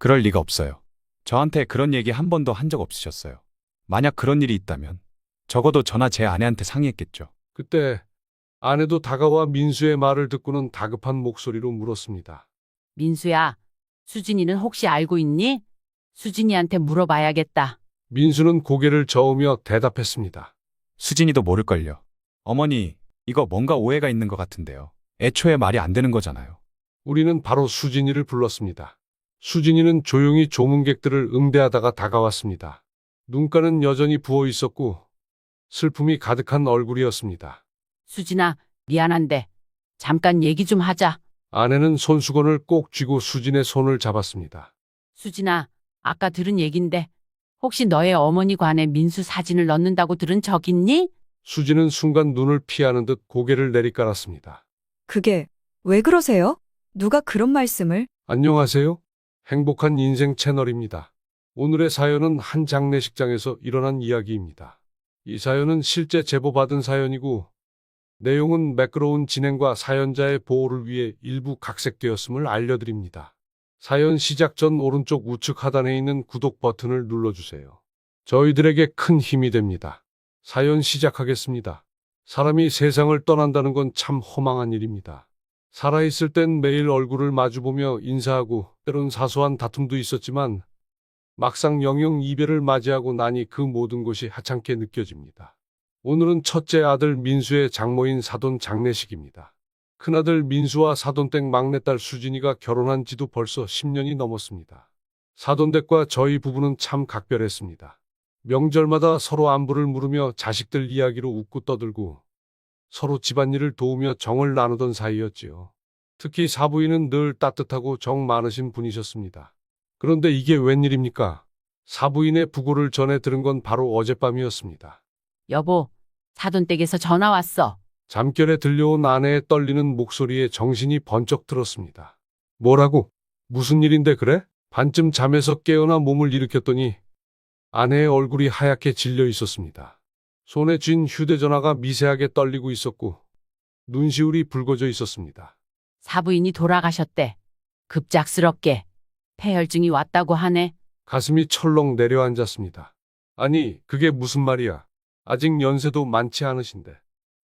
그럴 리가 없어요. 저한테 그런 얘기 한 번도 한 적 없으셨어요. 만약 그런 일이 있다면 적어도 저나 제 아내한테 상의했겠죠. 그때 아내도 다가와 민수의 말을 듣고는 다급한 목소리로 물었습니다. 민수야, 수진이는 혹시 알고 있니? 수진이한테 물어봐야겠다. 민수는 고개를 저으며 대답했습니다. 수진이도 모를걸요. 어머니, 이거 뭔가 오해가 있는 것 같은데요. 애초에 말이 안 되는 거잖아요. 우리는 바로 수진이를 불렀습니다. 수진이는 조용히 조문객들을 응대하다가 다가왔습니다. 눈가는 여전히 부어 있었고 슬픔이 가득한 얼굴이었습니다. 수진아, 미안한데 잠깐 얘기 좀 하자. 아내는 손수건을 꼭 쥐고 수진의 손을 잡았습니다. 수진아, 아까 들은 얘긴데 혹시 너의 어머니 관에 민수 사진을 넣는다고 들은 적 있니? 수진은 순간 눈을 피하는 듯 고개를 내리깔았습니다. 그게 왜 그러세요? 누가 그런 말씀을? 안녕하세요. 행복한 인생 채널입니다. 오늘의 사연은 한 장례식장에서 일어난 이야기입니다. 이 사연은 실제 제보받은 사연이고 내용은 매끄러운 진행과 사연자의 보호를 위해 일부 각색되었음을 알려드립니다. 사연 시작 전 오른쪽 우측 하단에 있는 구독 버튼을 눌러주세요. 저희들에게 큰 힘이 됩니다. 사연 시작하겠습니다. 사람이 세상을 떠난다는 건 참 허망한 일입니다. 살아있을 땐 매일 얼굴을 마주보며 인사하고 때론 사소한 다툼도 있었지만 막상 영영 이별을 맞이하고 나니 그 모든 것이 하찮게 느껴집니다. 오늘은 첫째 아들 민수의 장모인 사돈 장례식입니다. 큰아들 민수와 사돈댁 막내딸 수진이가 결혼한 지도 벌써 10년이 넘었습니다. 사돈댁과 저희 부부는 참 각별했습니다. 명절마다 서로 안부를 물으며 자식들 이야기로 웃고 떠들고 서로 집안일을 도우며 정을 나누던 사이였지요. 특히 사부인은 늘 따뜻하고 정 많으신 분이셨습니다. 그런데 이게 웬일입니까? 사부인의 부고를 전해 들은 건 바로 어젯밤이었습니다. 여보, 사돈댁에서 전화 왔어. 잠결에 들려온 아내의 떨리는 목소리에 정신이 번쩍 들었습니다. 뭐라고? 무슨 일인데 그래? 반쯤 잠에서 깨어나 몸을 일으켰더니 아내의 얼굴이 하얗게 질려 있었습니다. 손에 쥔 휴대전화가 미세하게 떨리고 있었고 눈시울이 붉어져 있었습니다. 사부인이 돌아가셨대. 급작스럽게 폐혈증이 왔다고 하네. 가슴이 철렁 내려앉았습니다. 아니, 그게 무슨 말이야? 아직 연세도 많지 않으신데.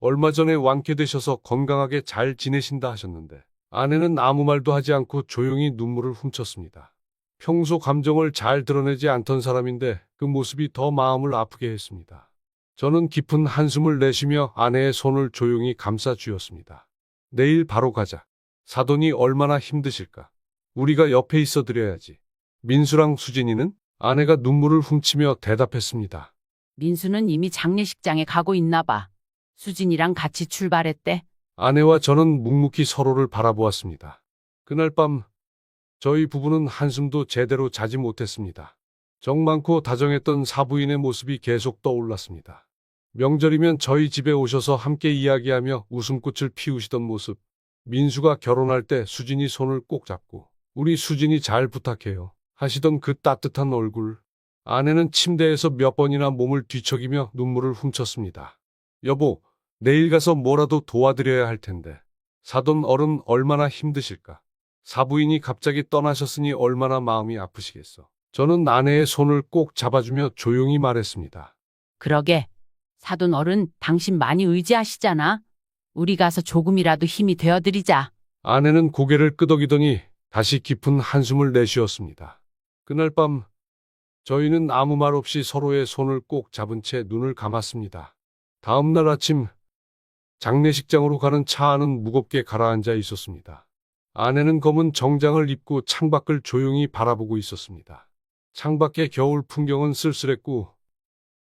얼마 전에 완쾌되셔서 건강하게 잘 지내신다 하셨는데. 아내는 아무 말도 하지 않고 조용히 눈물을 훔쳤습니다. 평소 감정을 잘 드러내지 않던 사람인데 그 모습이 더 마음을 아프게 했습니다. 저는 깊은 한숨을 내쉬며 아내의 손을 조용히 감싸 주었습니다. 내일 바로 가자. 사돈이 얼마나 힘드실까? 우리가 옆에 있어 드려야지. 민수랑 수진이는? 아내가 눈물을 훔치며 대답했습니다. 민수는 이미 장례식장에 가고 있나 봐. 수진이랑 같이 출발했대. 아내와 저는 묵묵히 서로를 바라보았습니다. 그날 밤 저희 부부는 한숨도 제대로 자지 못했습니다. 정 많고 다정했던 사부인의 모습이 계속 떠올랐습니다. 명절이면 저희 집에 오셔서 함께 이야기하며 웃음꽃을 피우시던 모습. 민수가 결혼할 때 수진이 손을 꼭 잡고 우리 수진이 잘 부탁해요 하시던 그 따뜻한 얼굴. 아내는 침대에서 몇 번이나 몸을 뒤척이며 눈물을 훔쳤습니다. 여보, 내일 가서 뭐라도 도와드려야 할 텐데. 사돈 어른 얼마나 힘드실까. 사부인이 갑자기 떠나셨으니 얼마나 마음이 아프시겠어. 저는 아내의 손을 꼭 잡아주며 조용히 말했습니다. 그러게. 사돈 어른 당신 많이 의지하시잖아. 우리 가서 조금이라도 힘이 되어드리자. 아내는 고개를 끄덕이더니 다시 깊은 한숨을 내쉬었습니다. 그날 밤 저희는 아무 말 없이 서로의 손을 꼭 잡은 채 눈을 감았습니다. 다음 날 아침 장례식장으로 가는 차 안은 무겁게 가라앉아 있었습니다. 아내는 검은 정장을 입고 창밖을 조용히 바라보고 있었습니다. 창밖의 겨울 풍경은 쓸쓸했고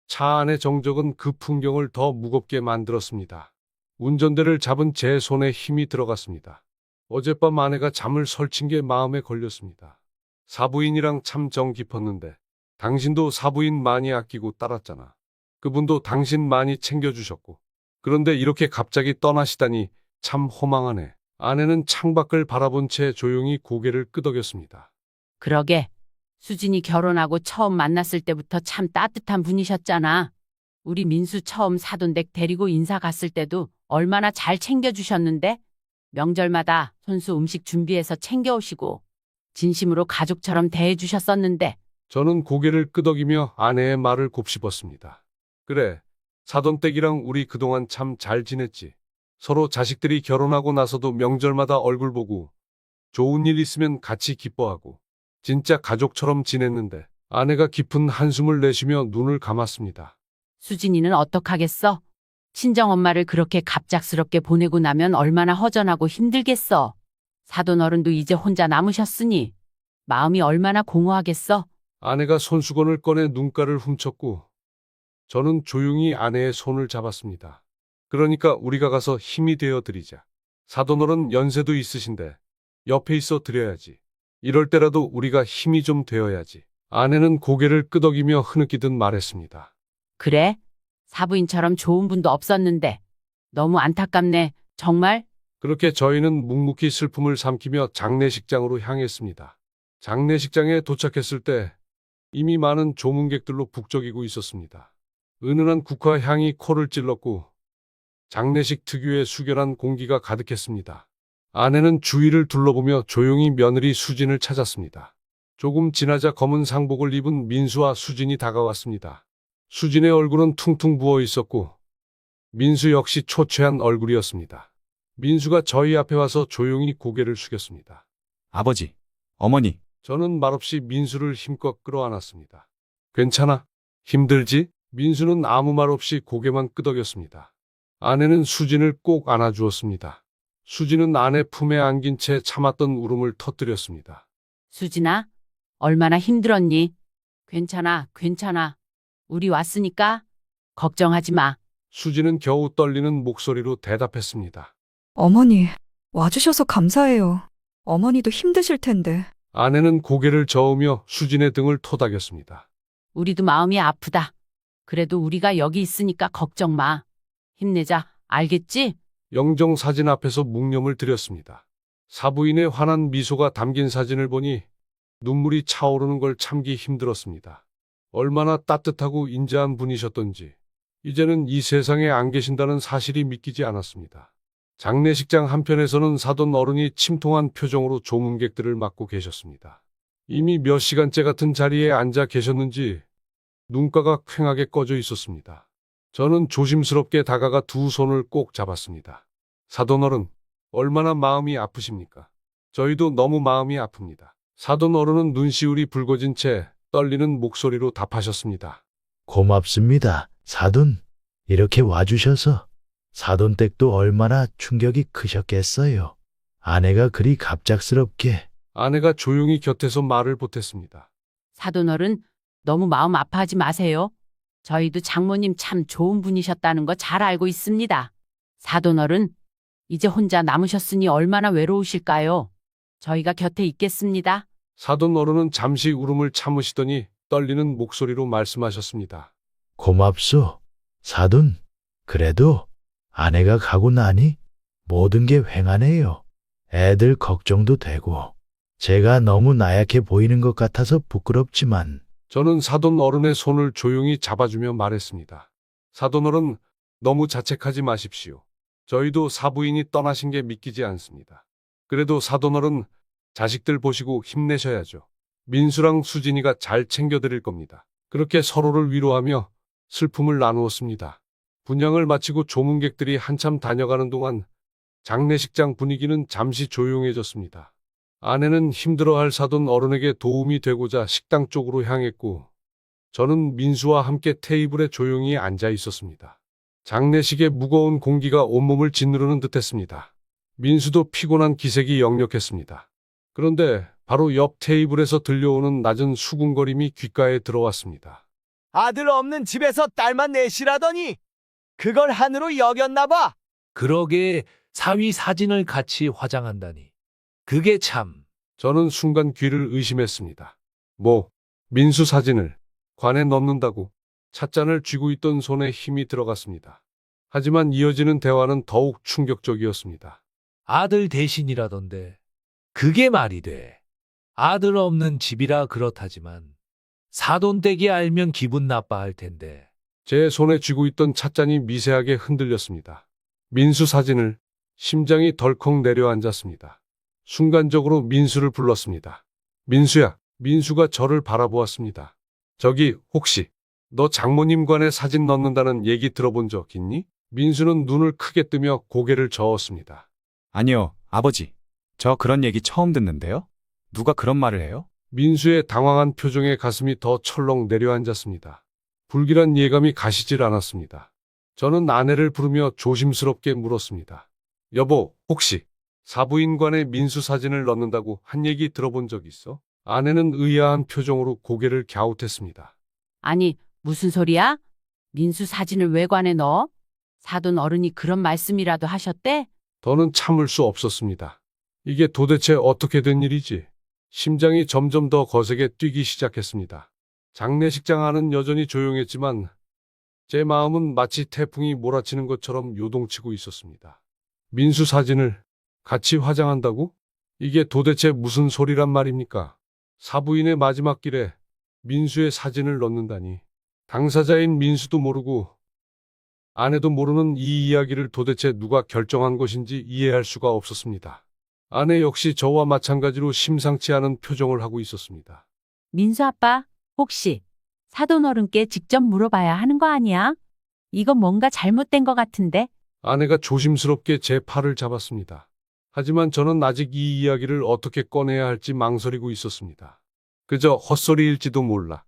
차 안의 정적은 그 풍경을 더 무겁게 만들었습니다. 운전대를 잡은 제 손에 힘이 들어갔습니다. 어젯밤 아내가 잠을 설친 게 마음에 걸렸습니다. 사부인이랑 참 정 깊었는데 당신도 사부인 많이 아끼고 따랐잖아. 그분도 당신 많이 챙겨주셨고. 그런데 이렇게 갑자기 떠나시다니 참 허망하네. 아내는 창밖을 바라본 채 조용히 고개를 끄덕였습니다. 그러게. 수진이 결혼하고 처음 만났을 때부터 참 따뜻한 분이셨잖아. 우리 민수 처음 사돈댁 데리고 인사 갔을 때도 얼마나 잘 챙겨주셨는데? 명절마다 손수 음식 준비해서 챙겨오시고 진심으로 가족처럼 대해주셨었는데 저는 고개를 끄덕이며 아내의 말을 곱씹었습니다. 그래, 사돈댁이랑 우리 그동안 참 잘 지냈지. 서로 자식들이 결혼하고 나서도 명절마다 얼굴 보고 좋은 일 있으면 같이 기뻐하고 진짜 가족처럼 지냈는데 아내가 깊은 한숨을 내쉬며 눈을 감았습니다. 수진이는 어떡하겠어? 친정엄마를 그렇게 갑작스럽게 보내고 나면 얼마나 허전하고 힘들겠어. 사돈어른도 이제 혼자 남으셨으니 마음이 얼마나 공허하겠어. 아내가 손수건을 꺼내 눈가를 훔쳤고 저는 조용히 아내의 손을 잡았습니다. 그러니까 우리가 가서 힘이 되어 드리자. 사돈어른 연세도 있으신데 옆에 있어 드려야지. 이럴 때라도 우리가 힘이 좀 되어야지. 아내는 고개를 끄덕이며 흐느끼듯 말했습니다. 그래? 사부인처럼 좋은 분도 없었는데 너무 안타깝네. 정말? 그렇게 저희는 묵묵히 슬픔을 삼키며 장례식장으로 향했습니다. 장례식장에 도착했을 때 이미 많은 조문객들로 북적이고 있었습니다. 은은한 국화 향이 코를 찔렀고 장례식 특유의 숙연한 공기가 가득했습니다. 아내는 주위를 둘러보며 조용히 며느리 수진을 찾았습니다. 조금 지나자 검은 상복을 입은 민수와 수진이 다가왔습니다. 수진의 얼굴은 퉁퉁 부어 있었고 민수 역시 초췌한 얼굴이었습니다. 민수가 저희 앞에 와서 조용히 고개를 숙였습니다. 아버지, 어머니, 저는 말없이 민수를 힘껏 끌어안았습니다. 괜찮아? 힘들지? 민수는 아무 말 없이 고개만 끄덕였습니다. 아내는 수진을 꼭 안아주었습니다. 수진은 아내 품에 안긴 채 참았던 울음을 터뜨렸습니다. 수진아, 얼마나 힘들었니? 괜찮아, 괜찮아. 우리 왔으니까 걱정하지 마. 수진은 겨우 떨리는 목소리로 대답했습니다. 어머니, 와주셔서 감사해요. 어머니도 힘드실 텐데. 아내는 고개를 저으며 수진의 등을 토닥였습니다. 우리도 마음이 아프다. 그래도 우리가 여기 있으니까 걱정 마. 힘내자. 알겠지? 영정 사진 앞에서 묵념을 드렸습니다. 사부인의 환한 미소가 담긴 사진을 보니 눈물이 차오르는 걸 참기 힘들었습니다. 얼마나 따뜻하고 인자한 분이셨던지 이제는 이 세상에 안 계신다는 사실이 믿기지 않았습니다. 장례식장 한편에서는 사돈 어른이 침통한 표정으로 조문객들을 맞고 계셨습니다. 이미 몇 시간째 같은 자리에 앉아 계셨는지 눈가가 퀭하게 꺼져 있었습니다. 저는 조심스럽게 다가가 두 손을 꼭 잡았습니다. 사돈 어른, 얼마나 마음이 아프십니까? 저희도 너무 마음이 아픕니다. 사돈 어른은 눈시울이 붉어진 채 떨리는 목소리로 답하셨습니다. 고맙습니다, 사돈. 이렇게 와주셔서. 사돈 댁도 얼마나 충격이 크셨겠어요. 아내가 그리 갑작스럽게. 아내가 조용히 곁에서 말을 보탰습니다. 사돈어른, 너무 마음 아파하지 마세요. 저희도 장모님 참 좋은 분이셨다는 거 잘 알고 있습니다. 사돈어른, 이제 혼자 남으셨으니 얼마나 외로우실까요? 저희가 곁에 있겠습니다. 사돈 어른은 잠시 울음을 참으시더니 떨리는 목소리로 말씀하셨습니다. 고맙소, 사돈. 그래도 아내가 가고 나니 모든 게 휑하네요. 애들 걱정도 되고. 제가 너무 나약해 보이는 것 같아서 부끄럽지만. 저는 사돈 어른의 손을 조용히 잡아주며 말했습니다. 사돈 어른, 너무 자책하지 마십시오. 저희도 사부인이 떠나신 게 믿기지 않습니다. 그래도 사돈 어른, 자식들 보시고 힘내셔야죠. 민수랑 수진이가 잘 챙겨드릴 겁니다. 그렇게 서로를 위로하며 슬픔을 나누었습니다. 분향을 마치고 조문객들이 한참 다녀가는 동안 장례식장 분위기는 잠시 조용해졌습니다. 아내는 힘들어할 사돈 어른에게 도움이 되고자 식당 쪽으로 향했고 저는 민수와 함께 테이블에 조용히 앉아 있었습니다. 장례식의 무거운 공기가 온몸을 짓누르는 듯했습니다. 민수도 피곤한 기색이 역력했습니다. 그런데 바로 옆 테이블에서 들려오는 낮은 수군거림이 귓가에 들어왔습니다. 아들 없는 집에서 딸만 내시라더니 그걸 한으로 여겼나 봐. 그러게 사위 사진을 같이 화장한다니. 그게 참. 저는 순간 귀를 의심했습니다. 민수 사진을 관에 넣는다고. 찻잔을 쥐고 있던 손에 힘이 들어갔습니다. 하지만 이어지는 대화는 더욱 충격적이었습니다. 아들 대신이라던데. 그게 말이 돼. 아들 없는 집이라 그렇다지만 사돈댁이 알면 기분 나빠할 텐데. 제 손에 쥐고 있던 찻잔이 미세하게 흔들렸습니다. 민수 사진을 심장이 덜컥 내려앉았습니다. 순간적으로 민수를 불렀습니다. 민수야. 민수가 저를 바라보았습니다. 저기 혹시 너 장모님관에 사진 넣는다는 얘기 들어본 적 있니? 민수는 눈을 크게 뜨며 고개를 저었습니다. 아니요, 아버지. 저 그런 얘기 처음 듣는데요? 누가 그런 말을 해요? 민수의 당황한 표정에 가슴이 더 철렁 내려앉았습니다. 불길한 예감이 가시질 않았습니다. 저는 아내를 부르며 조심스럽게 물었습니다. 여보, 혹시 사부인관에 민수 사진을 넣는다고 한 얘기 들어본 적 있어? 아내는 의아한 표정으로 고개를 갸웃했습니다. 아니, 무슨 소리야? 민수 사진을 외관에 넣어? 사돈 어른이 그런 말씀이라도 하셨대? 더는 참을 수 없었습니다. 이게 도대체 어떻게 된 일이지? 심장이 점점 더 거세게 뛰기 시작했습니다. 장례식장 안은 여전히 조용했지만 제 마음은 마치 태풍이 몰아치는 것처럼 요동치고 있었습니다. 민수 사진을 같이 화장한다고? 이게 도대체 무슨 소리란 말입니까? 사부인의 마지막 길에 민수의 사진을 넣는다니. 당사자인 민수도 모르고 아내도 모르는 이 이야기를 도대체 누가 결정한 것인지 이해할 수가 없었습니다. 아내 역시 저와 마찬가지로 심상치 않은 표정을 하고 있었습니다. 민수 아빠, 혹시 사돈 어른께 직접 물어봐야 하는 거 아니야? 이거 뭔가 잘못된 것 같은데? 아내가 조심스럽게 제 팔을 잡았습니다. 하지만 저는 아직 이 이야기를 어떻게 꺼내야 할지 망설이고 있었습니다. 그저 헛소리일지도 몰라.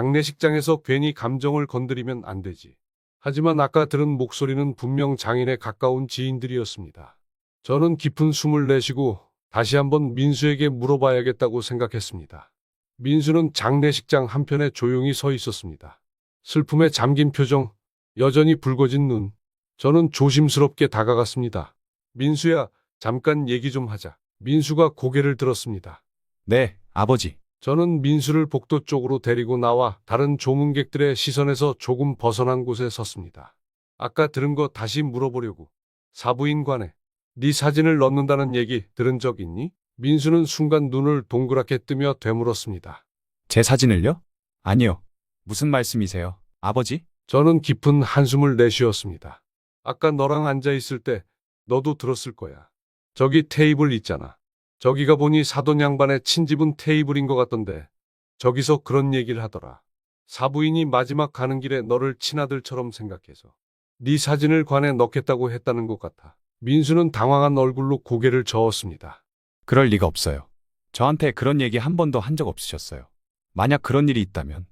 장례식장에서 괜히 감정을 건드리면 안 되지. 하지만 아까 들은 목소리는 분명 장인의 가까운 지인들이었습니다. 저는 깊은 숨을 내쉬고 다시 한번 민수에게 물어봐야겠다고 생각했습니다. 민수는 장례식장 한편에 조용히 서 있었습니다. 슬픔에 잠긴 표정, 여전히 붉어진 눈. 저는 조심스럽게 다가갔습니다. 민수야, 잠깐 얘기 좀 하자. 민수가 고개를 들었습니다. 네, 아버지. 저는 민수를 복도 쪽으로 데리고 나와 다른 조문객들의 시선에서 조금 벗어난 곳에 섰습니다. 아까 들은 거 다시 물어보려고. 사부인관에 네 사진을 넣는다는 얘기 들은 적 있니? 민수는 순간 눈을 동그랗게 뜨며 되물었습니다. 제 사진을요? 아니요. 무슨 말씀이세요, 아버지? 저는 깊은 한숨을 내쉬었습니다. 아까 너랑 앉아 있을 때 너도 들었을 거야. 저기 테이블 있잖아. 저기가 보니 사돈 양반의 친지분 테이블인 것 같던데 저기서 그런 얘기를 하더라. 사부인이 마지막 가는 길에 너를 친아들처럼 생각해서 네 사진을 관에 넣겠다고 했다는 것 같아. 민수는 당황한 얼굴로 고개를 저었습니다. 그럴 리가 없어요. 저한테 그런 얘기 한 번도 한 적 없으셨어요. 만약 그런 일이 있다면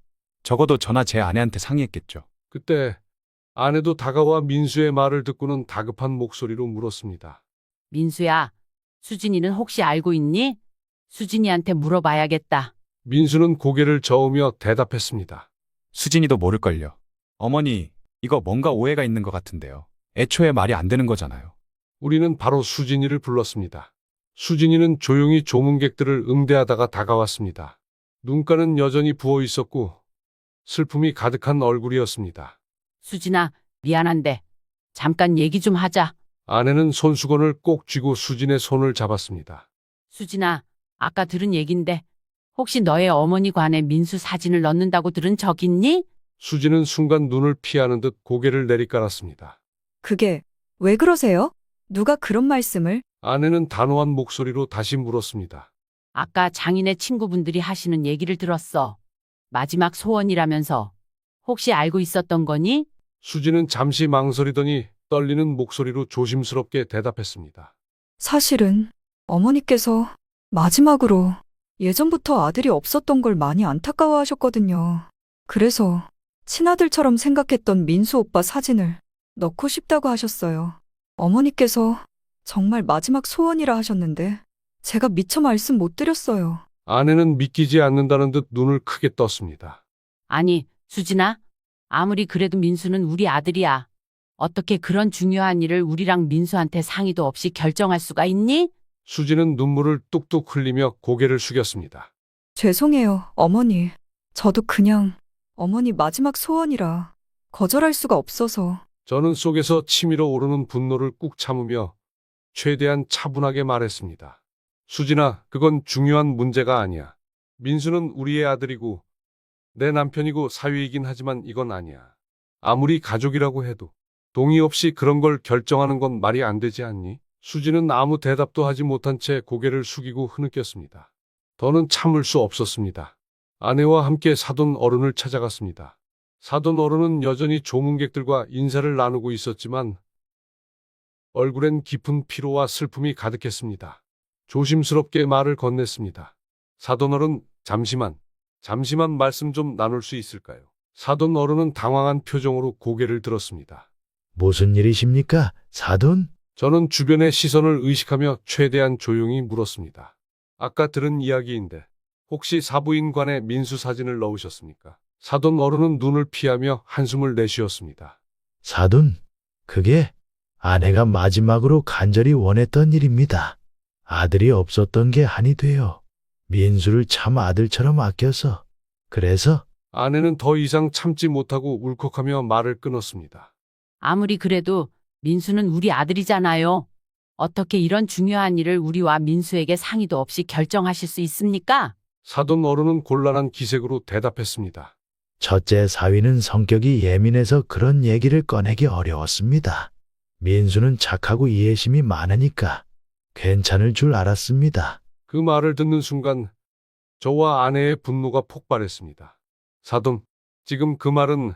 적어도 저나 제 아내한테 상의했겠죠. 그때 아내도 다가와 민수의 말을 듣고는 다급한 목소리로 물었습니다. 민수야, 수진이는 혹시 알고 있니? 수진이한테 물어봐야겠다. 민수는 고개를 저으며 대답했습니다. 수진이도 모를걸요. 어머니, 이거 뭔가 오해가 있는 것 같은데요. 애초에 말이 안 되는 거잖아요. 우리는 바로 수진이를 불렀습니다. 수진이는 조용히 조문객들을 응대하다가 다가왔습니다. 눈가는 여전히 부어 있었고 슬픔이 가득한 얼굴이었습니다. 수진아, 미안한데 잠깐 얘기 좀 하자. 아내는 손수건을 꼭 쥐고 수진의 손을 잡았습니다. 수진아, 아까 들은 얘긴데 혹시 너의 어머니 관에 민수 사진을 넣는다고 들은 적 있니? 수진은 순간 눈을 피하는 듯 고개를 내리깔았습니다. 그게 왜 그러세요? 누가 그런 말씀을? 아내는 단호한 목소리로 다시 물었습니다. 아까 장인의 친구분들이 하시는 얘기를 들었어. 마지막 소원이라면서. 혹시 알고 있었던 거니? 수진은 잠시 망설이더니 떨리는 목소리로 조심스럽게 대답했습니다. 사실은 어머니께서 마지막으로 예전부터 아들이 없었던 걸 많이 안타까워하셨거든요. 그래서 친아들처럼 생각했던 민수 오빠 사진을 넣고 싶다고 하셨어요. 어머니께서 정말 마지막 소원이라 하셨는데 제가 미처 말씀 못 드렸어요. 아내는 믿기지 않는다는 듯 눈을 크게 떴습니다. 아니, 수진아, 아무리 그래도 민수는 우리 아들이야. 어떻게 그런 중요한 일을 우리랑 민수한테 상의도 없이 결정할 수가 있니? 수진은 눈물을 뚝뚝 흘리며 고개를 숙였습니다. 죄송해요, 어머니. 저도 그냥 어머니 마지막 소원이라 거절할 수가 없어서. 저는 속에서 치밀어 오르는 분노를 꾹 참으며 최대한 차분하게 말했습니다. 수진아, 그건 중요한 문제가 아니야. 민수는 우리의 아들이고 내 남편이고 사위이긴 하지만 이건 아니야. 아무리 가족이라고 해도 동의 없이 그런 걸 결정하는 건 말이 안 되지 않니? 수진은 아무 대답도 하지 못한 채 고개를 숙이고 흐느꼈습니다. 더는 참을 수 없었습니다. 아내와 함께 사돈 어른을 찾아갔습니다. 사돈 어른은 여전히 조문객들과 인사를 나누고 있었지만 얼굴엔 깊은 피로와 슬픔이 가득했습니다. 조심스럽게 말을 건넸습니다. 사돈 어른, 잠시만 말씀 좀 나눌 수 있을까요? 사돈 어른은 당황한 표정으로 고개를 들었습니다. 무슨 일이십니까, 사돈? 저는 주변의 시선을 의식하며 최대한 조용히 물었습니다. 아까 들은 이야기인데 혹시 사부인관에 민수 사진을 넣으셨습니까? 사돈 어른은 눈을 피하며 한숨을 내쉬었습니다. 사돈, 그게 아내가 마지막으로 간절히 원했던 일입니다. 아들이 없었던 게 한이 돼요. 민수를 참 아들처럼 아껴서. 그래서 아내는 더 이상 참지 못하고 울컥하며 말을 끊었습니다. 아무리 그래도 민수는 우리 아들이잖아요. 어떻게 이런 중요한 일을 우리와 민수에게 상의도 없이 결정하실 수 있습니까? 사돈 어른은 곤란한 기색으로 대답했습니다. 첫째 사위는 성격이 예민해서 그런 얘기를 꺼내기 어려웠습니다. 민수는 착하고 이해심이 많으니까 괜찮을 줄 알았습니다. 그 말을 듣는 순간 저와 아내의 분노가 폭발했습니다. 사돈, 지금 그 말은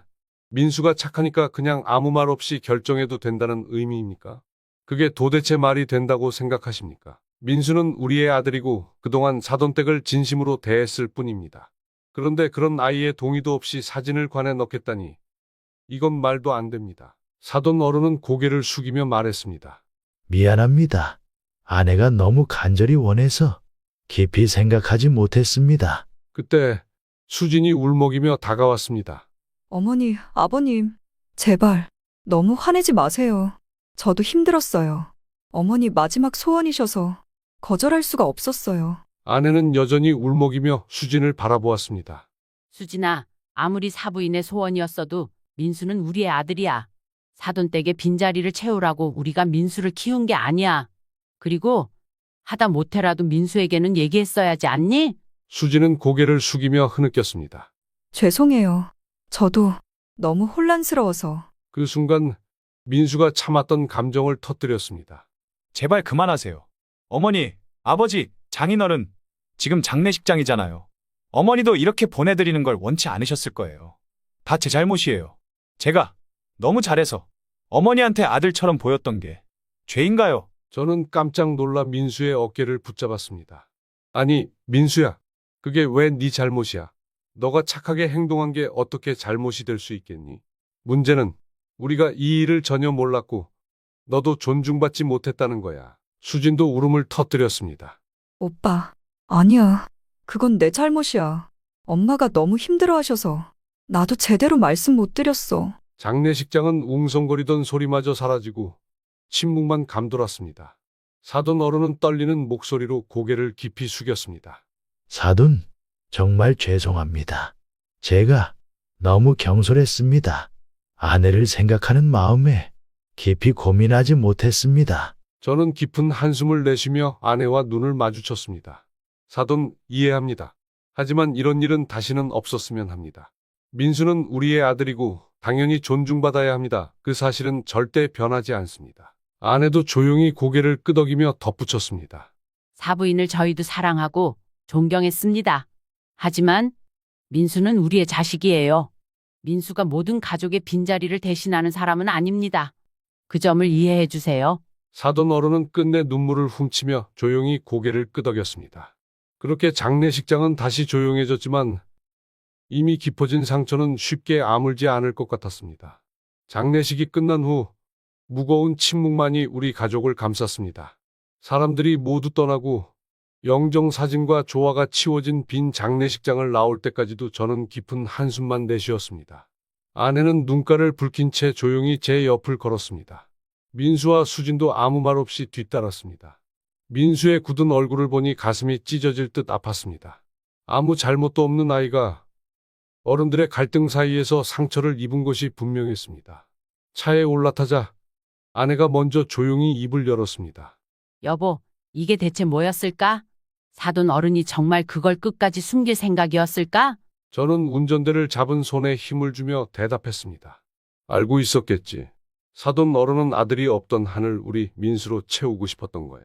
민수가 착하니까 그냥 아무 말 없이 결정해도 된다는 의미입니까? 그게 도대체 말이 된다고 생각하십니까? 민수는 우리의 아들이고 그동안 사돈댁을 진심으로 대했을 뿐입니다. 그런데 그런 아이의 동의도 없이 사진을 관에 넣겠다니 이건 말도 안 됩니다. 사돈 어른은 고개를 숙이며 말했습니다. 미안합니다. 아내가 너무 간절히 원해서 깊이 생각하지 못했습니다. 그때 수진이 울먹이며 다가왔습니다. 어머니, 아버님, 제발 너무 화내지 마세요. 저도 힘들었어요. 어머니 마지막 소원이셔서 거절할 수가 없었어요. 아내는 여전히 울먹이며 수진을 바라보았습니다. 수진아, 아무리 사부인의 소원이었어도 민수는 우리의 아들이야. 사돈댁의 빈자리를 채우라고 우리가 민수를 키운 게 아니야. 그리고 하다 못해라도 민수에게는 얘기했어야지 않니? 수진은 고개를 숙이며 흐느꼈습니다. 죄송해요. 저도 너무 혼란스러워서. 그 순간 민수가 참았던 감정을 터뜨렸습니다. 제발 그만하세요. 어머니, 아버지, 장인어른, 지금 장례식장이잖아요. 어머니도 이렇게 보내드리는 걸 원치 않으셨을 거예요. 다 제 잘못이에요. 제가 너무 잘해서 어머니한테 아들처럼 보였던 게 죄인가요? 저는 깜짝 놀라 민수의 어깨를 붙잡았습니다. 아니, 민수야. 그게 왜 네 잘못이야? 너가 착하게 행동한 게 어떻게 잘못이 될 수 있겠니? 문제는 우리가 이 일을 전혀 몰랐고 너도 존중받지 못했다는 거야. 수진도 울음을 터뜨렸습니다. 오빠, 아니야. 그건 내 잘못이야. 엄마가 너무 힘들어하셔서 나도 제대로 말씀 못 드렸어. 장례식장은 웅성거리던 소리마저 사라지고 침묵만 감돌았습니다. 사돈 어른은 떨리는 목소리로 고개를 깊이 숙였습니다. 사돈, 정말 죄송합니다. 제가 너무 경솔했습니다. 아내를 생각하는 마음에 깊이 고민하지 못했습니다. 저는 깊은 한숨을 내쉬며 아내와 눈을 마주쳤습니다. 사돈, 이해합니다. 하지만 이런 일은 다시는 없었으면 합니다. 민수는 우리의 아들이고 당연히 존중받아야 합니다. 그 사실은 절대 변하지 않습니다. 아내도 조용히 고개를 끄덕이며 덧붙였습니다. 사부인을 저희도 사랑하고 존경했습니다. 하지만 민수는 우리의 자식이에요. 민수가 모든 가족의 빈자리를 대신하는 사람은 아닙니다. 그 점을 이해해 주세요. 사돈 어른은 끝내 눈물을 훔치며 조용히 고개를 끄덕였습니다. 그렇게 장례식장은 다시 조용해졌지만 이미 깊어진 상처는 쉽게 아물지 않을 것 같았습니다. 장례식이 끝난 후 무거운 침묵만이 우리 가족을 감쌌습니다. 사람들이 모두 떠나고 영정 사진과 조화가 치워진 빈 장례식장을 나올 때까지도 저는 깊은 한숨만 내쉬었습니다. 아내는 눈가를 붉힌 채 조용히 제 옆을 걸었습니다. 민수와 수진도 아무 말 없이 뒤따랐습니다. 민수의 굳은 얼굴을 보니 가슴이 찢어질 듯 아팠습니다. 아무 잘못도 없는 아이가 어른들의 갈등 사이에서 상처를 입은 것이 분명했습니다. 차에 올라타자 아내가 먼저 조용히 입을 열었습니다. 여보, 이게 대체 뭐였을까? 사돈 어른이 정말 그걸 끝까지 숨길 생각이었을까? 저는 운전대를 잡은 손에 힘을 주며 대답했습니다. 알고 있었겠지. 사돈 어른은 아들이 없던 한을 우리 민수로 채우고 싶었던 거야.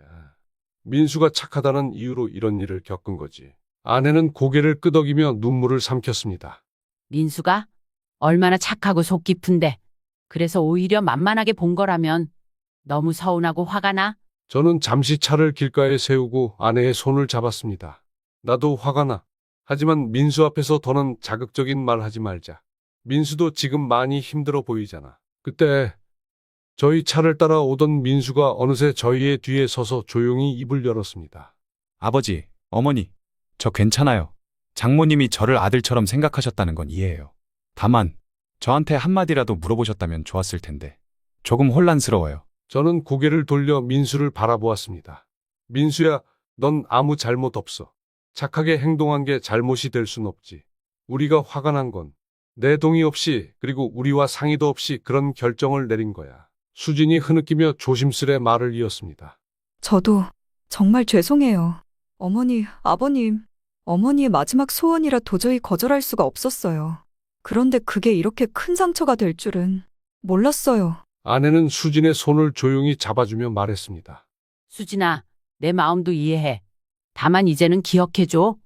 민수가 착하다는 이유로 이런 일을 겪은 거지. 아내는 고개를 끄덕이며 눈물을 삼켰습니다. 민수가 얼마나 착하고 속 깊은데. 그래서 오히려 만만하게 본 거라면 너무 서운하고 화가 나. 저는 잠시 차를 길가에 세우고 아내의 손을 잡았습니다. 나도 화가 나. 하지만 민수 앞에서 더는 자극적인 말 하지 말자. 민수도 지금 많이 힘들어 보이잖아. 그때 저희 차를 따라 오던 민수가 어느새 저희의 뒤에 서서 조용히 입을 열었습니다. 아버지, 어머니, 저 괜찮아요. 장모님이 저를 아들처럼 생각하셨다는 건 이해해요. 다만 저한테 한마디라도 물어보셨다면 좋았을 텐데 조금 혼란스러워요. 저는 고개를 돌려 민수를 바라보았습니다. 민수야, 넌 아무 잘못 없어. 착하게 행동한 게 잘못이 될 순 없지. 우리가 화가 난 건 내 동의 없이 그리고 우리와 상의도 없이 그런 결정을 내린 거야. 수진이 흐느끼며 조심스레 말을 이었습니다. 저도 정말 죄송해요. 어머니, 아버님. 어머니의 마지막 소원이라 도저히 거절할 수가 없었어요. 그런데 그게 이렇게 큰 상처가 될 줄은 몰랐어요. 아내는 수진의 손을 조용히 잡아주며 말했습니다. 수진아, 내 마음도 이해해. 다만 이제는 기억해줘.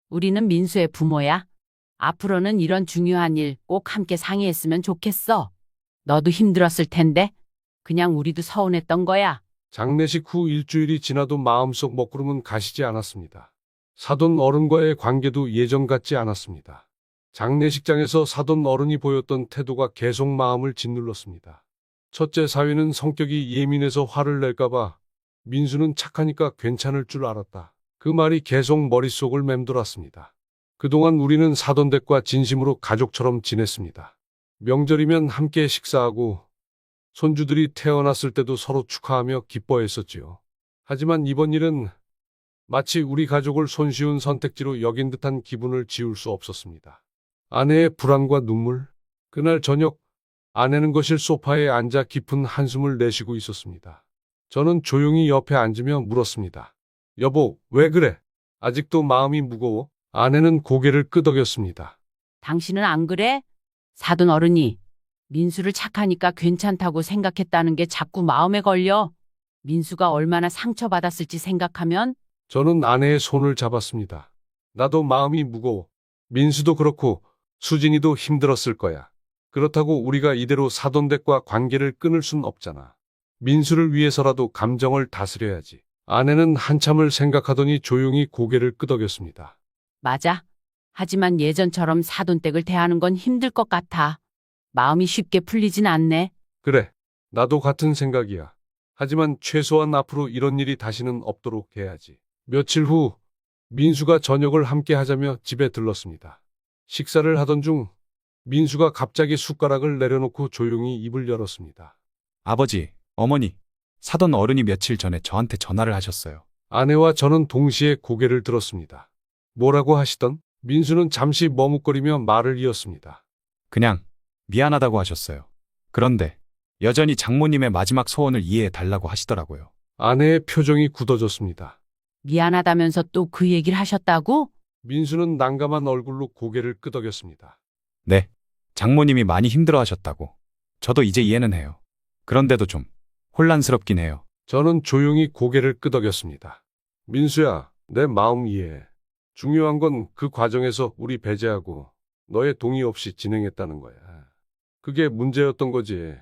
우리는 민수의 부모야. 앞으로는 이런 중요한 일 꼭 함께 상의했으면 좋겠어. 너도 힘들었을 텐데. 그냥 우리도 서운했던 거야. 장례식 후 일주일이 지나도 마음속 먹구름은 가시지 않았습니다. 사돈 어른과의 관계도 예전 같지 않았습니다. 장례식장에서 사돈 어른이 보였던 태도가 계속 마음을 짓눌렀습니다. 첫째 사위는 성격이 예민해서 화를 낼까봐, 민수는 착하니까 괜찮을 줄 알았다. 그 말이 계속 머릿속을 맴돌았습니다. 그동안 우리는 사돈댁과 진심으로 가족처럼 지냈습니다. 명절이면 함께 식사하고 손주들이 태어났을 때도 서로 축하하며 기뻐했었지요. 하지만 이번 일은 마치 우리 가족을 손쉬운 선택지로 여긴 듯한 기분을 지울 수 없었습니다. 아내의 불안과 눈물. 그날 저녁 아내는 거실 소파에 앉아 깊은 한숨을 내쉬고 있었습니다. 저는 조용히 옆에 앉으며 물었습니다. 여보, 왜 그래? 아직도 마음이 무거워? 아내는 고개를 끄덕였습니다. 당신은 안 그래? 사돈 어른이 민수를 착하니까 괜찮다고 생각했다는 게 자꾸 마음에 걸려. 민수가 얼마나 상처받았을지 생각하면. 저는 아내의 손을 잡았습니다. 나도 마음이 무거워. 민수도 그렇고 수진이도 힘들었을 거야. 그렇다고 우리가 이대로 사돈댁과 관계를 끊을 순 없잖아. 민수를 위해서라도 감정을 다스려야지. 아내는 한참을 생각하더니 조용히 고개를 끄덕였습니다. 맞아. 하지만 예전처럼 사돈댁을 대하는 건 힘들 것 같아. 마음이 쉽게 풀리진 않네. 그래, 나도 같은 생각이야. 하지만 최소한 앞으로 이런 일이 다시는 없도록 해야지. 며칠 후 민수가 저녁을 함께 하자며 집에 들렀습니다. 식사를 하던 중 민수가 갑자기 숟가락을 내려놓고 조용히 입을 열었습니다. 아버지, 어머니, 사돈 어른이 며칠 전에 저한테 전화를 하셨어요. 아내와 저는 동시에 고개를 들었습니다. 뭐라고 하시던? 민수는 잠시 머뭇거리며 말을 이었습니다. 그냥 미안하다고 하셨어요. 그런데 여전히 장모님의 마지막 소원을 이해해 달라고 하시더라고요. 아내의 표정이 굳어졌습니다. 미안하다면서 또 그 얘기를 하셨다고? 민수는 난감한 얼굴로 고개를 끄덕였습니다. 네, 장모님이 많이 힘들어 하셨다고. 저도 이제 이해는 해요. 그런데도 좀 혼란스럽긴 해요. 저는 조용히 고개를 끄덕였습니다. 민수야, 내 마음 이해해. 중요한 건 그 과정에서 우리 배제하고 너의 동의 없이 진행했다는 거야. 그게 문제였던 거지.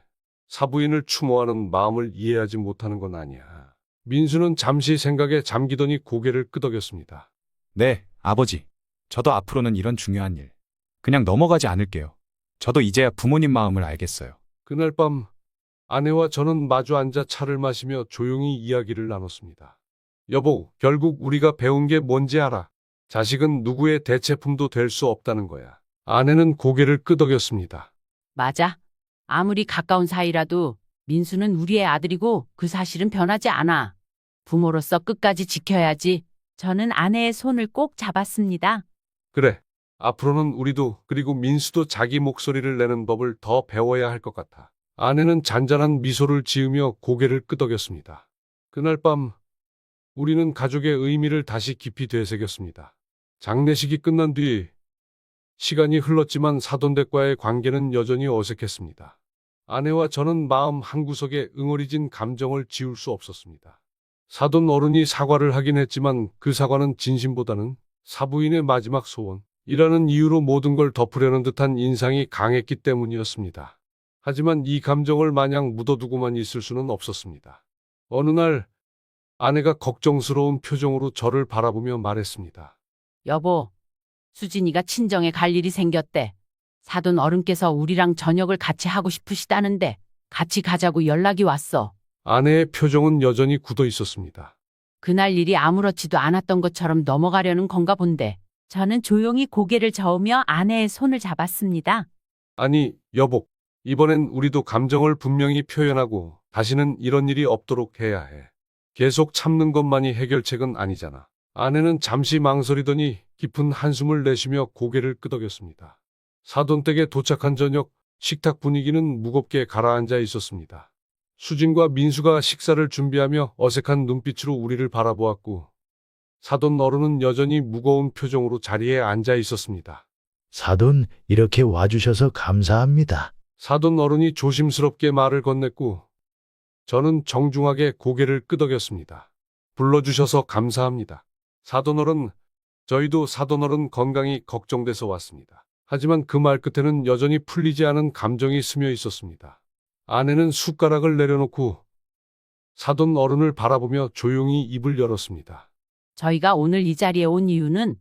사부인을 추모하는 마음을 이해하지 못하는 건 아니야. 민수는 잠시 생각에 잠기더니 고개를 끄덕였습니다. 네, 아버지. 저도 앞으로는 이런 중요한 일 그냥 넘어가지 않을게요. 저도 이제야 부모님 마음을 알겠어요. 그날 밤 아내와 저는 마주 앉아 차를 마시며 조용히 이야기를 나눴습니다. 여보, 결국 우리가 배운 게 뭔지 알아? 자식은 누구의 대체품도 될 수 없다는 거야. 아내는 고개를 끄덕였습니다. 맞아. 아무리 가까운 사이라도 민수는 우리의 아들이고 그 사실은 변하지 않아. 부모로서 끝까지 지켜야지. 저는 아내의 손을 꼭 잡았습니다. 그래. 앞으로는 우리도 그리고 민수도 자기 목소리를 내는 법을 더 배워야 할 것 같아. 아내는 잔잔한 미소를 지으며 고개를 끄덕였습니다. 그날 밤 우리는 가족의 의미를 다시 깊이 되새겼습니다. 장례식이 끝난 뒤 시간이 흘렀지만 사돈댁과의 관계는 여전히 어색했습니다. 아내와 저는 마음 한구석에 응어리진 감정을 지울 수 없었습니다. 사돈 어른이 사과를 하긴 했지만 그 사과는 진심보다는 사부인의 마지막 소원이라는 이유로 모든 걸 덮으려는 듯한 인상이 강했기 때문이었습니다. 하지만 이 감정을 마냥 묻어두고만 있을 수는 없었습니다. 어느 날 아내가 걱정스러운 표정으로 저를 바라보며 말했습니다. 여보, 수진이가 친정에 갈 일이 생겼대. 사돈 어른께서 우리랑 저녁을 같이 하고 싶으시다는데 같이 가자고 연락이 왔어. 아내의 표정은 여전히 굳어 있었습니다. 그날 일이 아무렇지도 않았던 것처럼 넘어가려는 건가 본데 저는 조용히 고개를 저으며 아내의 손을 잡았습니다. 아니, 여보, 이번엔 우리도 감정을 분명히 표현하고 다시는 이런 일이 없도록 해야 해. 계속 참는 것만이 해결책은 아니잖아. 아내는 잠시 망설이더니 깊은 한숨을 내쉬며 고개를 끄덕였습니다. 사돈댁에 도착한 저녁, 식탁 분위기는 무겁게 가라앉아 있었습니다. 수진과 민수가 식사를 준비하며 어색한 눈빛으로 우리를 바라보았고, 사돈 어른은 여전히 무거운 표정으로 자리에 앉아 있었습니다. 사돈, 이렇게 와주셔서 감사합니다. 사돈 어른이 조심스럽게 말을 건넸고, 저는 정중하게 고개를 끄덕였습니다. 불러주셔서 감사합니다. 사돈 어른, 저희도 사돈 어른 건강이 걱정돼서 왔습니다. 하지만 그 말 끝에는 여전히 풀리지 않은 감정이 스며 있었습니다. 아내는 숟가락을 내려놓고 사돈 어른을 바라보며 조용히 입을 열었습니다. 저희가 오늘 이 자리에 온 이유는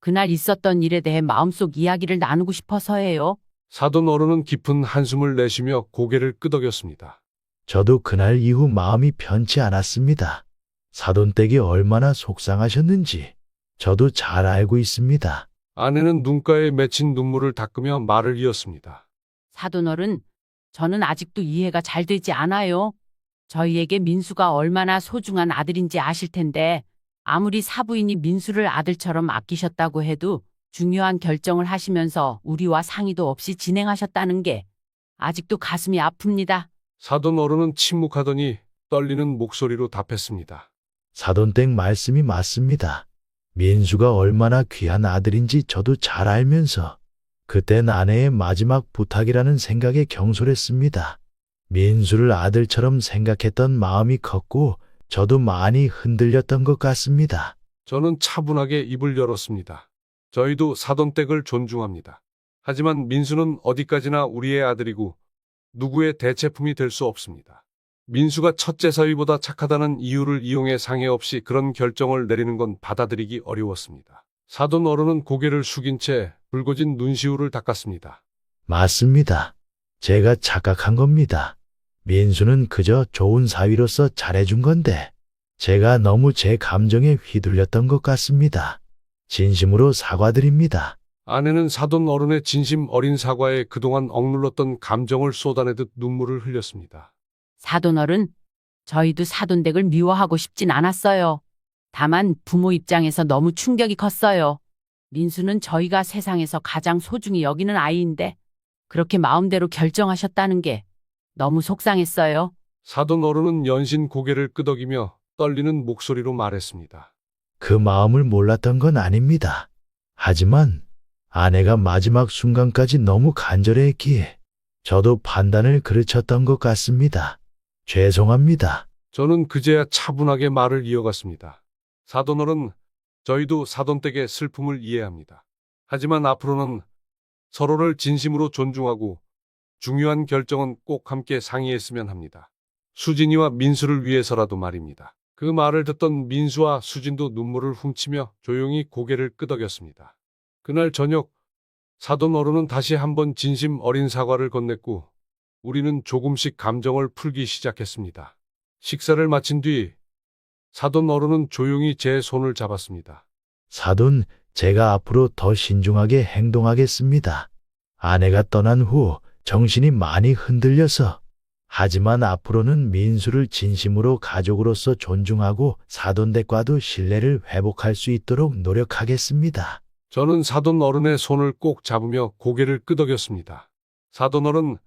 그날 있었던 일에 대해 마음속 이야기를 나누고 싶어서예요. 사돈 어른은 깊은 한숨을 내쉬며 고개를 끄덕였습니다. 저도 그날 이후 마음이 편치 않았습니다. 사돈댁이 얼마나 속상하셨는지 저도 잘 알고 있습니다. 아내는 눈가에 맺힌 눈물을 닦으며 말을 이었습니다. 사돈 어른, 저는 아직도 이해가 잘 되지 않아요. 저희에게 민수가 얼마나 소중한 아들인지 아실 텐데 아무리 사부인이 민수를 아들처럼 아끼셨다고 해도 중요한 결정을 하시면서 우리와 상의도 없이 진행하셨다는 게 아직도 가슴이 아픕니다. 사돈 어른은 침묵하더니 떨리는 목소리로 답했습니다. 사돈댁 말씀이 맞습니다. 민수가 얼마나 귀한 아들인지 저도 잘 알면서 그땐 아내의 마지막 부탁이라는 생각에 경솔했습니다. 민수를 아들처럼 생각했던 마음이 컸고 저도 많이 흔들렸던 것 같습니다. 저는 차분하게 입을 열었습니다. 저희도 사돈댁을 존중합니다. 하지만 민수는 어디까지나 우리의 아들이고 누구의 대체품이 될 수 없습니다. 민수가 첫째 사위보다 착하다는 이유를 이용해 상해 없이 그런 결정을 내리는 건 받아들이기 어려웠습니다. 사돈 어른은 고개를 숙인 채 붉어진 눈시울을 닦았습니다. 맞습니다. 제가 착각한 겁니다. 민수는 그저 좋은 사위로서 잘해준 건데 제가 너무 제 감정에 휘둘렸던 것 같습니다. 진심으로 사과드립니다. 아내는 사돈 어른의 진심 어린 사과에 그동안 억눌렀던 감정을 쏟아내듯 눈물을 흘렸습니다. 사돈 어른, 저희도 사돈댁을 미워하고 싶진 않았어요. 다만 부모 입장에서 너무 충격이 컸어요. 민수는 저희가 세상에서 가장 소중히 여기는 아이인데 그렇게 마음대로 결정하셨다는 게 너무 속상했어요. 사돈 어른은 연신 고개를 끄덕이며 떨리는 목소리로 말했습니다. 그 마음을 몰랐던 건 아닙니다. 하지만 아내가 마지막 순간까지 너무 간절해했기에 저도 판단을 그르쳤던 것 같습니다. 죄송합니다. 저는 그제야 차분하게 말을 이어갔습니다. 사돈 어른, 저희도 사돈댁의 슬픔을 이해합니다. 하지만 앞으로는 서로를 진심으로 존중하고 중요한 결정은 꼭 함께 상의했으면 합니다. 수진이와 민수를 위해서라도 말입니다. 그 말을 듣던 민수와 수진도 눈물을 훔치며 조용히 고개를 끄덕였습니다. 그날 저녁, 사돈 어른은 다시 한번 진심 어린 사과를 건넸고 우리는 조금씩 감정을 풀기 시작했습니다. 식사를 마친 뒤 사돈 어른은 조용히 제 손을 잡았습니다. 사돈, 제가 앞으로 더 신중하게 행동하겠습니다. 아내가 떠난 후 정신이 많이 흔들려서 하지만 앞으로는 민수를 진심으로 가족으로서 존중하고 사돈댁과도 신뢰를 회복할 수 있도록 노력하겠습니다. 저는 사돈 어른의 손을 꼭 잡으며 고개를 끄덕였습니다. 사돈 어른,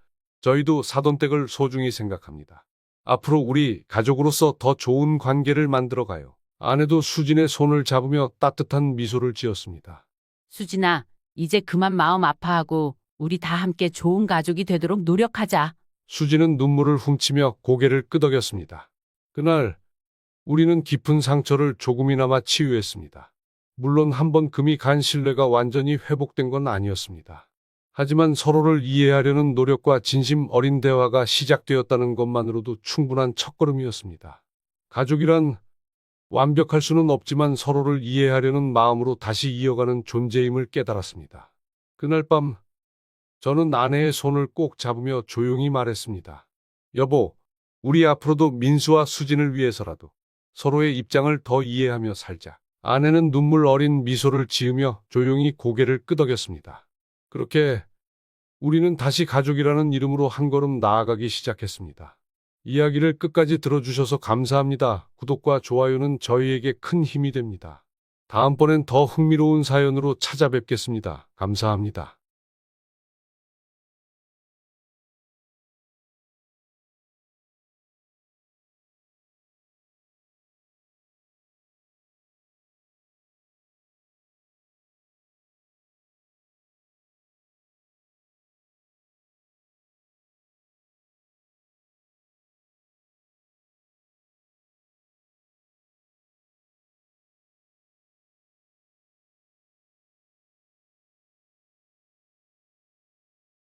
저희도 사돈댁을 소중히 생각합니다. 앞으로 우리 가족으로서 더 좋은 관계를 만들어가요. 아내도 수진의 손을 잡으며 따뜻한 미소를 지었습니다. 수진아, 이제 그만 마음 아파하고 우리 다 함께 좋은 가족이 되도록 노력하자. 수진은 눈물을 훔치며 고개를 끄덕였습니다. 그날 우리는 깊은 상처를 조금이나마 치유했습니다. 물론 한번 금이 간 신뢰가 완전히 회복된 건 아니었습니다. 하지만 서로를 이해하려는 노력과 진심 어린 대화가 시작되었다는 것만으로도 충분한 첫걸음이었습니다. 가족이란 완벽할 수는 없지만 서로를 이해하려는 마음으로 다시 이어가는 존재임을 깨달았습니다. 그날 밤 저는 아내의 손을 꼭 잡으며 조용히 말했습니다. 여보, 우리 앞으로도 민수와 수진을 위해서라도 서로의 입장을 더 이해하며 살자. 아내는 눈물 어린 미소를 지으며 조용히 고개를 끄덕였습니다. 그렇게 우리는 다시 가족이라는 이름으로 한 걸음 나아가기 시작했습니다. 이야기를 끝까지 들어주셔서 감사합니다. 구독과 좋아요는 저희에게 큰 힘이 됩니다. 다음번엔 더 흥미로운 사연으로 찾아뵙겠습니다. 감사합니다.